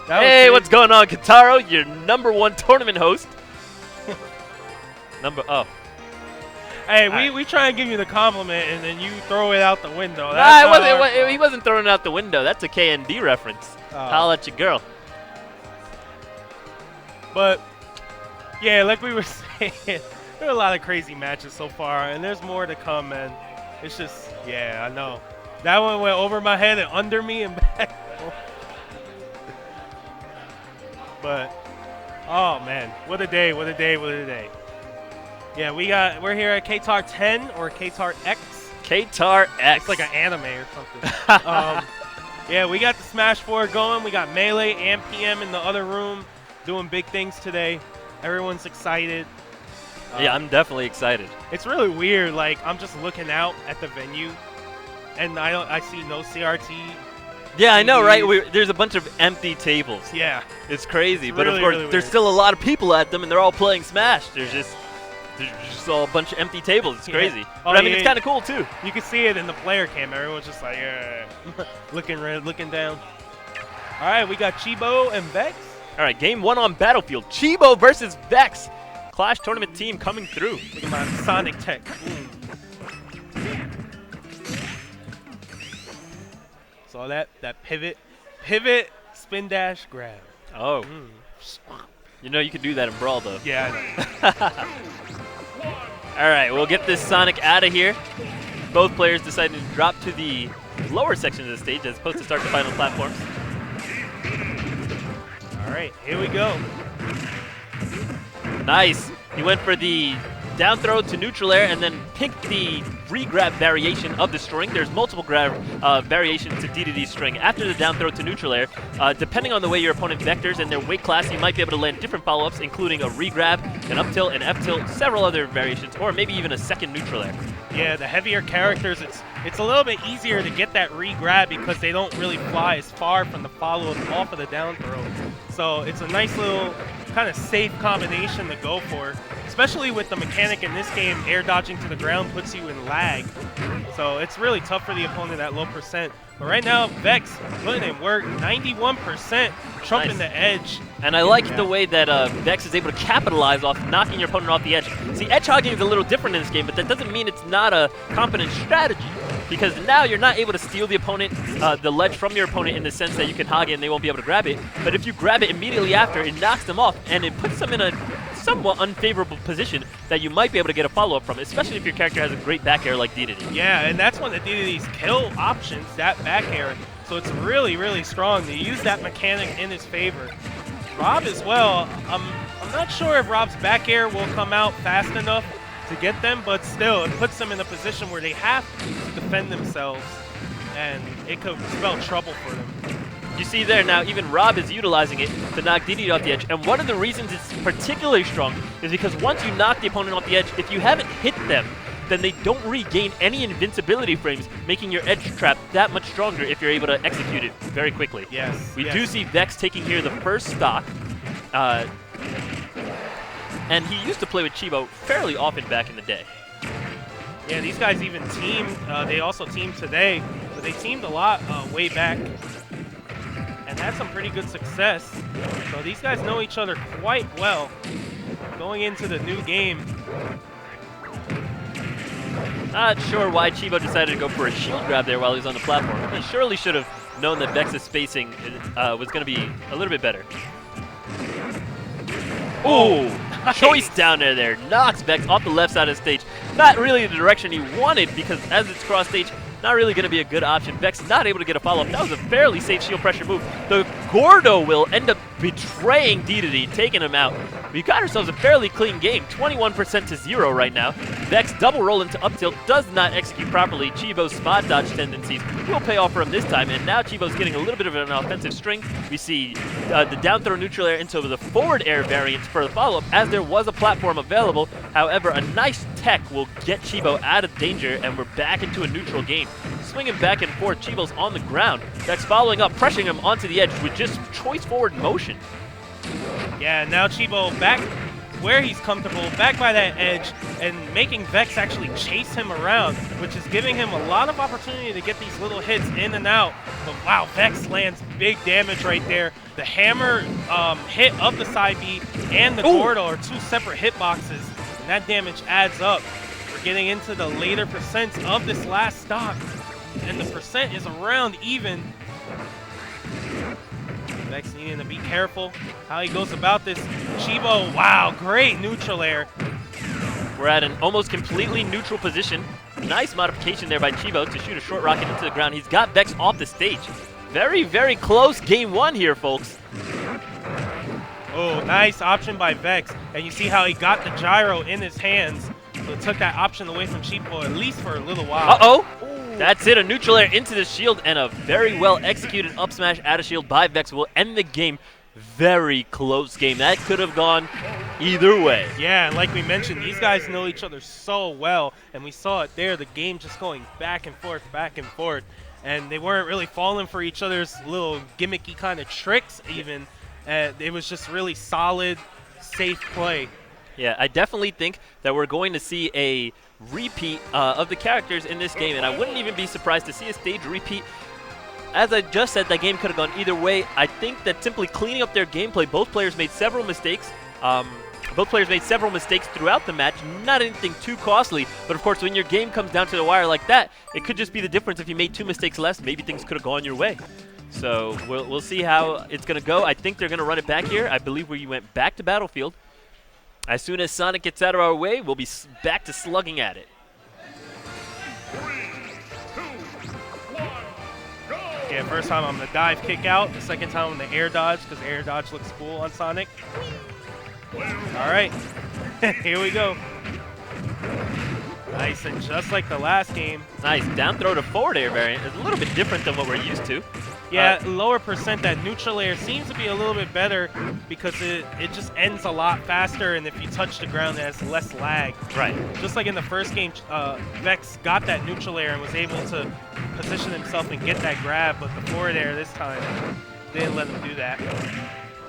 Hey, what's going on, Keitaro? Your #1 tournament host. Hey, we try and give you the compliment, and then you throw it out the window. He wasn't throwing it out the window. That's a KND reference. Holla at your girl. But, yeah, like we were saying, there are a lot of crazy matches so far, and there's more to come, man. It's just, yeah, I know. That one went over my head and under me and back. But, oh, man, what a day, what a day, what a day. Yeah, we're here at KTAR 10 or KTAR X. KTAR X. It's like an anime or something. Yeah, we got the Smash 4 going. We got Melee and PM in the other room doing big things today. Everyone's excited. Yeah, I'm definitely excited. It's really weird. Like, I'm just looking out at the venue, and I see no CRT. Yeah, I know, right? There's a bunch of empty tables. Yeah. It's crazy. It's but, really, of course, really there's still a lot of people at them, and they're all playing Smash. There's just all a bunch of empty tables. It's crazy. Yeah. But, I mean, it's kind of cool, too. You can see it in the player cam. Everyone's just like, looking down. All right, we got Chibo and Vex. All right, game 1 on Battlefield. Chibo versus Vex. Clash tournament team coming through. Look at my Sonic tech. So that pivot, spin dash, grab. Oh. You know you can do that in Brawl, though. Yeah, I know. All right, we'll get this Sonic out of here. Both players decided to drop to the lower section of the stage as opposed to start the final platforms. All right, here we go. Nice. He went for the down throw to neutral air and then picked the re-grab variation of the string. There's multiple grab variations to Dedede string. After the down throw to neutral air, depending on the way your opponent vectors and their weight class, you might be able to land different follow-ups, including a re-grab, an up tilt, an F tilt, several other variations, or maybe even a second neutral air. Yeah, the heavier characters, it's a little bit easier to get that re-grab because they don't really fly as far from the follow-up off of the down throw. So it's a nice little kind of safe combination to go for, especially with the mechanic in this game. Air dodging to the ground puts you in lag, so it's really tough for the opponent at low percent. But right now, Vex putting in work, 91%, trumping the edge. And I like the way that Vex is able to capitalize off knocking your opponent off the edge. See, edge hogging is a little different in this game, but that doesn't mean it's not a competent strategy. Because now you're not able to steal the opponent, the ledge from your opponent in the sense that you can hog it and they won't be able to grab it. But if you grab it immediately after, it knocks them off and it puts them in a somewhat unfavorable position that you might be able to get a follow-up from, especially if your character has a great back air like Dedede. Yeah, and that's one of Dedede's kill options, that back air. So it's really, really strong to use that mechanic in his favor. Rob as well, I'm not sure if Rob's back air will come out fast enough to get them, but still, it puts them in a position where they have to defend themselves, and it could spell trouble for them. You see there now, even Rob is utilizing it to knock Dedede off the edge. And one of the reasons it's particularly strong is because once you knock the opponent off the edge, if you haven't hit them, then they don't regain any invincibility frames, making your edge trap that much stronger if you're able to execute it very quickly. Yes. We do see Vex taking here the first stock. And he used to play with Chibo fairly often back in the day. Yeah, these guys even teamed. They also teamed today, but they teamed a lot way back. And had some pretty good success. So these guys know each other quite well going into the new game. Not sure why Chibo decided to go for a shield grab there while he was on the platform. He surely should have known that Vex's spacing was going to be a little bit better. Oh, nice. Choice down there knocks Vex off the left side of the stage. Not really the direction he wanted because as it's cross stage, not really going to be a good option. Vex not able to get a follow-up. That was a fairly safe shield pressure move. The Gordo will end up betraying Dedede, taking him out. We've got ourselves a fairly clean game, 21% to 0 right now. Vex double roll into up tilt, does not execute properly. Chibo's spot dodge tendencies will pay off for him this time, and now Chibo's getting a little bit of an offensive string. We see the down throw neutral air into the forward air variant for the follow-up, as there was a platform available. However, a nice tech will get Chibo out of danger, and we're back into a neutral game. Swinging back and forth, Chibo's on the ground. Vex following up, pressuring him onto the edge with just choice forward motion. Yeah, now Chibo back where he's comfortable, back by that edge, and making Vex actually chase him around, which is giving him a lot of opportunity to get these little hits in and out. But wow, Vex lands big damage right there. The hammer hit of the side B and the Gordo are two separate hitboxes, and that damage adds up. We're getting into the later percents of this last stock, and the percent is around even. Vex needing to be careful how he goes about this. Chibo, wow, great neutral air. We're at an almost completely neutral position. Nice modification there by Chibo to shoot a short rocket into the ground. He's got Vex off the stage. Very, very close game one here, folks. Oh, nice option by Vex. And you see how he got the gyro in his hands. So it took that option away from Chibo, at least for a little while. Uh-oh. That's it, a neutral air into the shield, and a very well executed up smash out of shield by Vex will end the game. Very close game. That could have gone either way. Yeah, and like we mentioned, these guys know each other so well, and we saw it there, the game just going back and forth, and they weren't really falling for each other's little gimmicky kind of tricks even. It was just really solid, safe play. Yeah, I definitely think that we're going to see a repeat of the characters in this game, and I wouldn't even be surprised to see a stage repeat. As I just said, that game could have gone either way. I think that simply cleaning up their gameplay, both players made several mistakes. Throughout the match, not anything too costly, but of course when your game comes down to the wire like that, it could just be the difference. If you made 2 mistakes less, maybe things could have gone your way. So we'll see how it's going to go. I think they're going to run it back here. I believe we went back to Battlefield. As soon as Sonic gets out of our way, we'll be back to slugging at it. 3, 2, 1, go! Yeah, first time I'm going to dive kick out. The second time I'm going to air dodge, because air dodge looks cool on Sonic. All right, here we go. Nice, and just like the last game. Nice, down throw to forward air variant. It's a little bit different than what we're used to. Yeah, lower percent, that neutral air seems to be a little bit better because it just ends a lot faster, and if you touch the ground, it has less lag. Right. Just like in the first game, Vex got that neutral air and was able to position himself and get that grab, but the forward air this time didn't let him do that.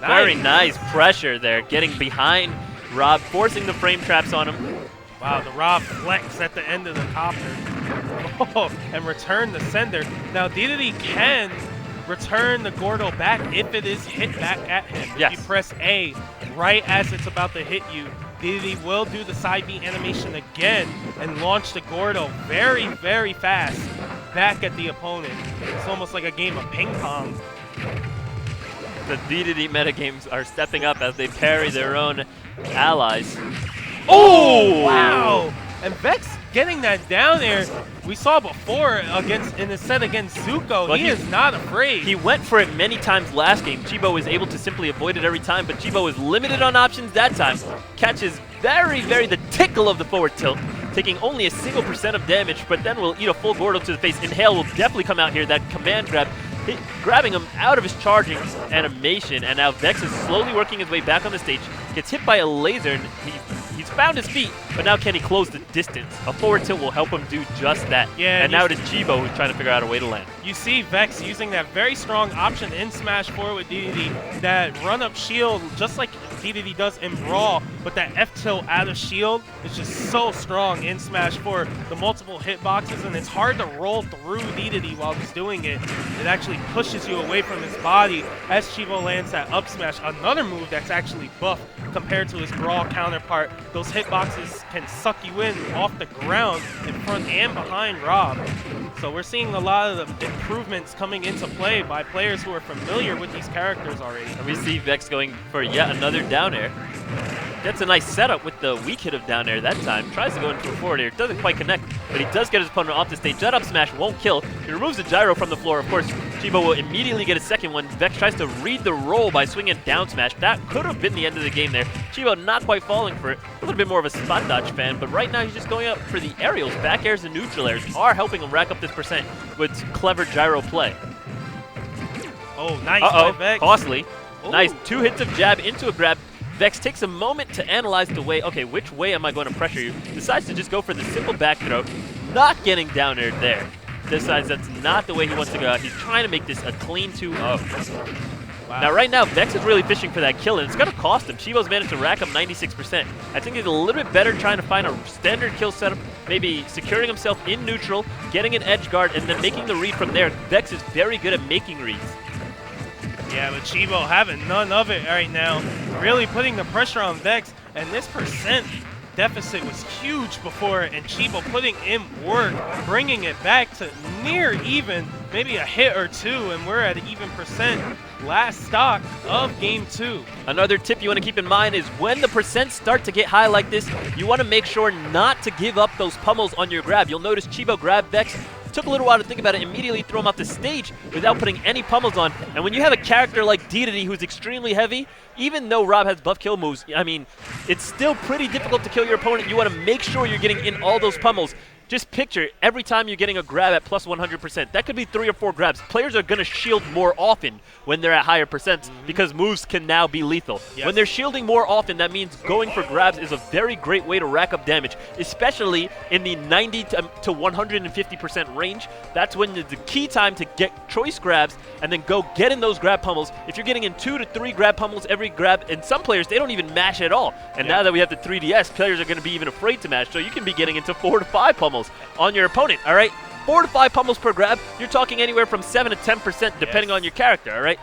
Nice. Very nice pressure there, getting behind Rob, forcing the frame traps on him. Wow, the Rob flex at the end of the copter. Oh, and return the sender. Now, Dedede can return the Gordo back if it is hit back at him. Yes. If you press A right as it's about to hit you, Dedede will do the side B animation again and launch the Gordo very, very fast back at the opponent. It's almost like a game of ping pong. The Dedede metagames are stepping up as they parry their own allies. Oh! Wow! And Vex getting that down there, we saw before in the set against Zuko. Well, he is not afraid. He went for it many times last game. Chibo was able to simply avoid it every time, but Chibo was limited on options that time. Catches the tickle of the forward tilt, taking only a single % of damage, but then will eat a full Gordo to the face. Inhale will definitely come out here, that command grab, grabbing him out of his charging animation, and now Vex is slowly working his way back on the stage, gets hit by a laser, and he's found his feet, but now can he close the distance? A forward tilt will help him do just that. Yeah, and now it is Chibo who's trying to figure out a way to land. You see Vex using that very strong option in Smash 4 with Dedede, that run-up shield, just like Dedede does in Brawl, but that F-tilt out of shield is just so strong in Smash 4. The multiple hitboxes, and it's hard to roll through Dedede while he's doing it. It actually pushes you away from his body as Chibo lands that up smash, another move that's actually buffed compared to his Brawl counterpart. Those hitboxes can suck you in off the ground in front and behind Rob. So we're seeing a lot of the improvements coming into play by players who are familiar with these characters already. And we see Vex going for yet another down air. Gets a nice setup with the weak hit of down air that time. Tries to go into a forward air. Doesn't quite connect, but he does get his opponent off the stage. That up smash won't kill. He removes the gyro from the floor. Of course, Chibo will immediately get a second one. Vex tries to read the roll by swinging down smash. That could have been the end of the game there. Chibo not quite falling for it. A little bit more of a spot dodge fan, but right now he's just going up for the aerials. Back airs and neutral airs are helping him rack up this percent with clever gyro play. Oh, nice by Vex. Costly. Ooh. Nice 2 hits of jab into a grab. Vex takes a moment to analyze the way, okay, which way am I going to pressure you? Decides to just go for the simple back throw, not getting down air there. Decides that's not the way he wants to go out. He's trying to make this a clean 2-0. Wow. Now, right now, Vex is really fishing for that kill, and it's going to cost him. Chibo's managed to rack up 96%. I think he's a little bit better trying to find a standard kill setup, maybe securing himself in neutral, getting an edge guard, and then making the read from there. Vex is very good at making reads. Yeah, but Chibo having none of it right now. Really putting the pressure on Vex, and this percent deficit was huge before, and Chibo putting in work, bringing it back to near even, maybe a hit or two, and we're at an even percent. Last stock of game 2. Another tip you want to keep in mind is when the percents start to get high like this, you want to make sure not to give up those pummels on your grab. You'll notice Chibo grabbed Vex, took a little while to think about it, immediately throw him off the stage without putting any pummels on. And when you have a character like Dedede who's extremely heavy, even though Rob has buff kill moves, I mean, it's still pretty difficult to kill your opponent. You want to make sure you're getting in all those pummels. Just picture every time you're getting a grab at plus 100%. That could be 3 or 4 grabs. Players are going to shield more often when they're at higher percents because moves can now be lethal. Yes. When they're shielding more often, that means going for grabs is a very great way to rack up damage, especially in the 90 to 150% range. That's when the key time to get choice grabs and then go get in those grab pummels. If you're getting in 2 to 3 grab pummels every grab, and some players, they don't even mash at all. And now that we have the 3DS, players are going to be even afraid to mash, so you can be getting into 4 to 5 pummels on your opponent, all right? 4 to 5 pummels per grab, you're talking anywhere from 7 to 10% depending on your character, all right?